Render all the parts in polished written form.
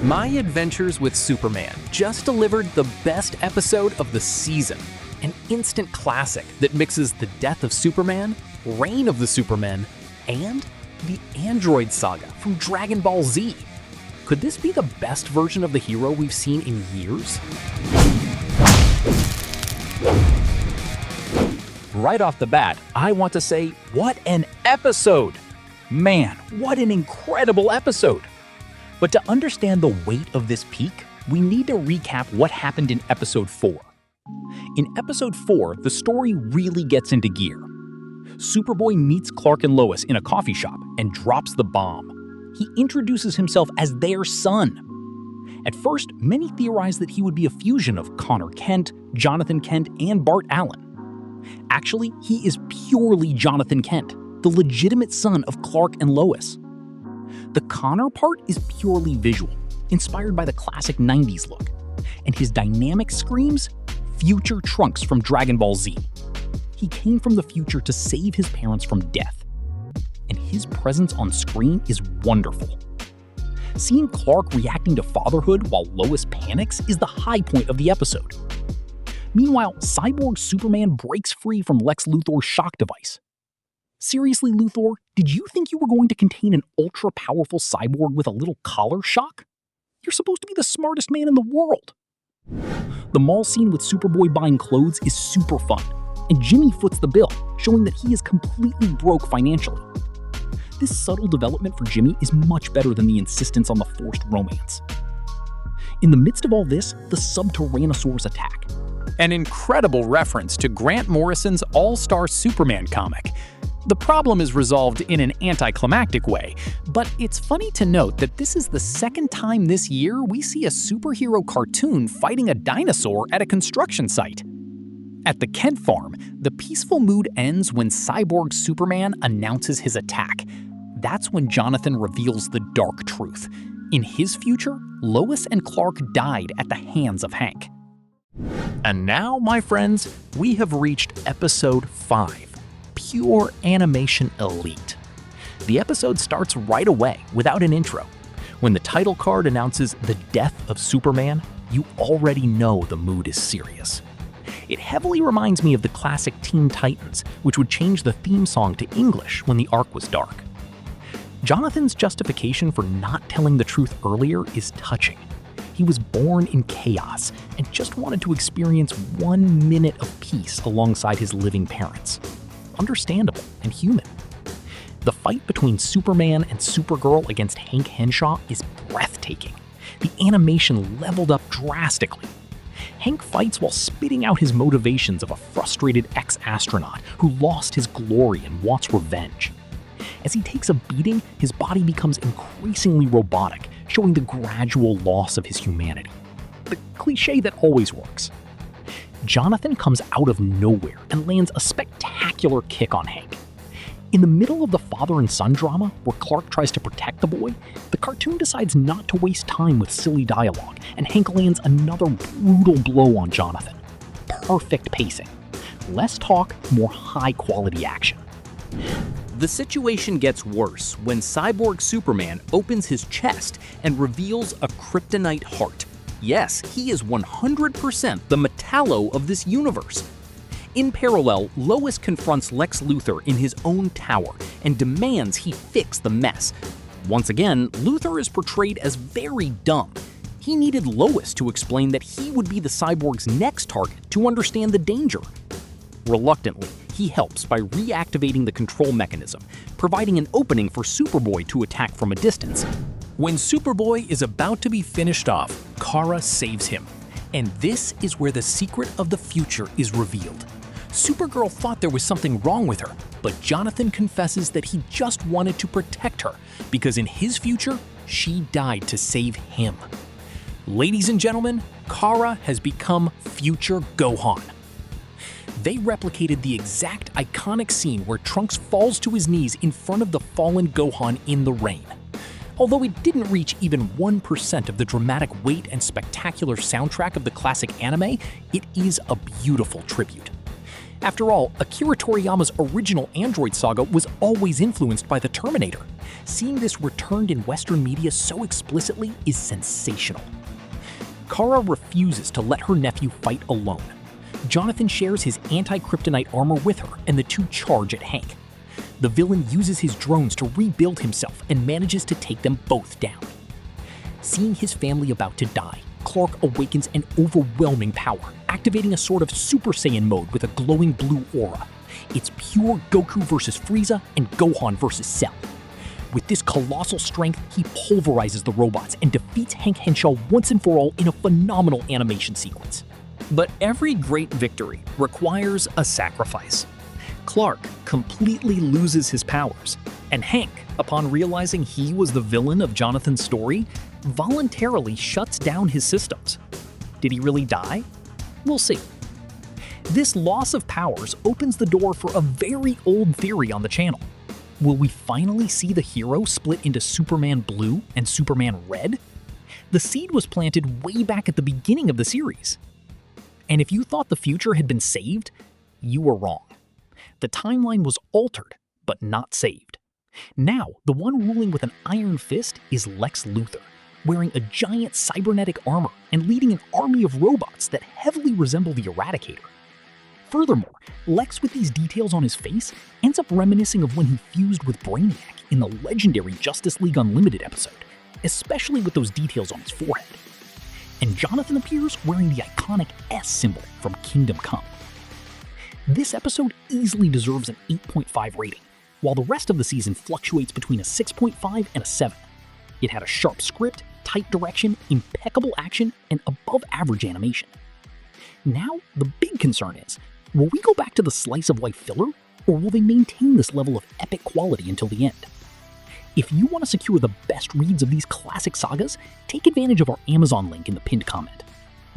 My Adventures with Superman just delivered the best episode of the season. An instant classic that mixes the death of Superman, reign of the Supermen, and the android saga from Dragon Ball Z. Could this be the best version of the hero we've seen in years? Right off the bat, I want to say, what an episode! Man, what an incredible episode! But to understand the weight of this peak, we need to recap what happened in Episode 4. In Episode 4, the story really gets into gear. Superboy meets Clark and Lois in a coffee shop and drops the bomb. He introduces himself as their son. At first, many theorized that he would be a fusion of Connor Kent, Jonathan Kent, and Bart Allen. Actually, he is purely Jonathan Kent, the legitimate son of Clark and Lois. The Connor part is purely visual, inspired by the classic 90s look, and his dynamic screams, future Trunks from Dragon Ball Z. He came from the future to save his parents from death, and his presence on screen is wonderful. Seeing Clark reacting to fatherhood while Lois panics is the high point of the episode. Meanwhile, Cyborg Superman breaks free from Lex Luthor's shock device. Seriously, Luthor, did you think you were going to contain an ultra-powerful cyborg with a little collar shock? You're supposed to be the smartest man in the world. The mall scene with Superboy buying clothes is super fun, and Jimmy foots the bill, showing that he is completely broke financially. This subtle development for Jimmy is much better than the insistence on the forced romance. In the midst of all this, the Sub-Tyrannosaurus attack. An incredible reference to Grant Morrison's All-Star Superman comic. The problem is resolved in an anticlimactic way, but it's funny to note that this is the second time this year we see a superhero cartoon fighting a dinosaur at a construction site. At the Kent farm, the peaceful mood ends when Cyborg Superman announces his attack. That's when Jonathan reveals the dark truth. In his future, Lois and Clark died at the hands of Hank. And now, my friends, we have reached Episode 5. Pure animation elite. The episode starts right away without an intro. When the title card announces the death of Superman, you already know the mood is serious. It heavily reminds me of the classic Teen Titans, which would change the theme song to English when the arc was dark. Jonathan's justification for not telling the truth earlier is touching. He was born in chaos and just wanted to experience 1 minute of peace alongside his living parents. Understandable and human. The fight between Superman and Supergirl against Hank Henshaw is breathtaking. The animation leveled up drastically. Hank fights while spitting out his motivations of a frustrated ex-astronaut who lost his glory and wants revenge. As he takes a beating, his body becomes increasingly robotic, showing the gradual loss of his humanity. The cliché that always works. Jonathan comes out of nowhere and lands a spectacular kick on Hank. In the middle of the father and son drama, where Clark tries to protect the boy, the cartoon decides not to waste time with silly dialogue, and Hank lands another brutal blow on Jonathan. Perfect pacing. Less talk, more high-quality action. The situation gets worse when Cyborg Superman opens his chest and reveals a kryptonite heart. Yes, he is 100% the Metallo of this universe. In parallel, Lois confronts Lex Luthor in his own tower and demands he fix the mess. Once again, Luthor is portrayed as very dumb. He needed Lois to explain that he would be the cyborg's next target to understand the danger. Reluctantly, he helps by reactivating the control mechanism, providing an opening for Superboy to attack from a distance. When Superboy is about to be finished off, Kara saves him. And this is where the secret of the future is revealed. Supergirl thought there was something wrong with her, but Jonathan confesses that he just wanted to protect her because in his future, she died to save him. Ladies and gentlemen, Kara has become Future Gohan. They replicated the exact iconic scene where Trunks falls to his knees in front of the fallen Gohan in the rain. Although it didn't reach even 1% of the dramatic weight and spectacular soundtrack of the classic anime, it is a beautiful tribute. After all, Akira Toriyama's original Android saga was always influenced by the Terminator. Seeing this returned in Western media so explicitly is sensational. Kara refuses to let her nephew fight alone. Jonathan shares his anti-kryptonite armor with her, and the two charge at Hank. The villain uses his drones to rebuild himself and manages to take them both down. Seeing his family about to die, Clark awakens an overwhelming power, activating a sort of Super Saiyan mode with a glowing blue aura. It's pure Goku versus Frieza and Gohan versus Cell. With this colossal strength, he pulverizes the robots and defeats Hank Henshaw once and for all in a phenomenal animation sequence. But every great victory requires a sacrifice. Clark completely loses his powers, and Hank, upon realizing he was the villain of Jonathan's story, voluntarily shuts down his systems. Did he really die? We'll see. This loss of powers opens the door for a very old theory on the channel. Will we finally see the hero split into Superman Blue and Superman Red? The seed was planted way back at the beginning of the series. And if you thought the future had been saved, you were wrong. The timeline was altered, but not saved. Now, the one ruling with an iron fist is Lex Luthor, wearing a giant cybernetic armor and leading an army of robots that heavily resemble the Eradicator. Furthermore, Lex with these details on his face ends up reminiscing of when he fused with Brainiac in the legendary Justice League Unlimited episode, especially with those details on his forehead. And Jonathan appears wearing the iconic S symbol from Kingdom Come. This episode easily deserves an 8.5 rating, while the rest of the season fluctuates between a 6.5 and a 7. It had a sharp script, tight direction, impeccable action, and above-average animation. Now, the big concern is, will we go back to the slice of life filler, or will they maintain this level of epic quality until the end? If you want to secure the best reads of these classic sagas, take advantage of our Amazon link in the pinned comment.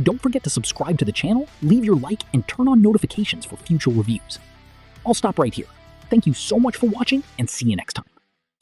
Don't forget to subscribe to the channel, leave your like, and turn on notifications for future reviews. I'll stop right here. Thank you so much for watching, and see you next time.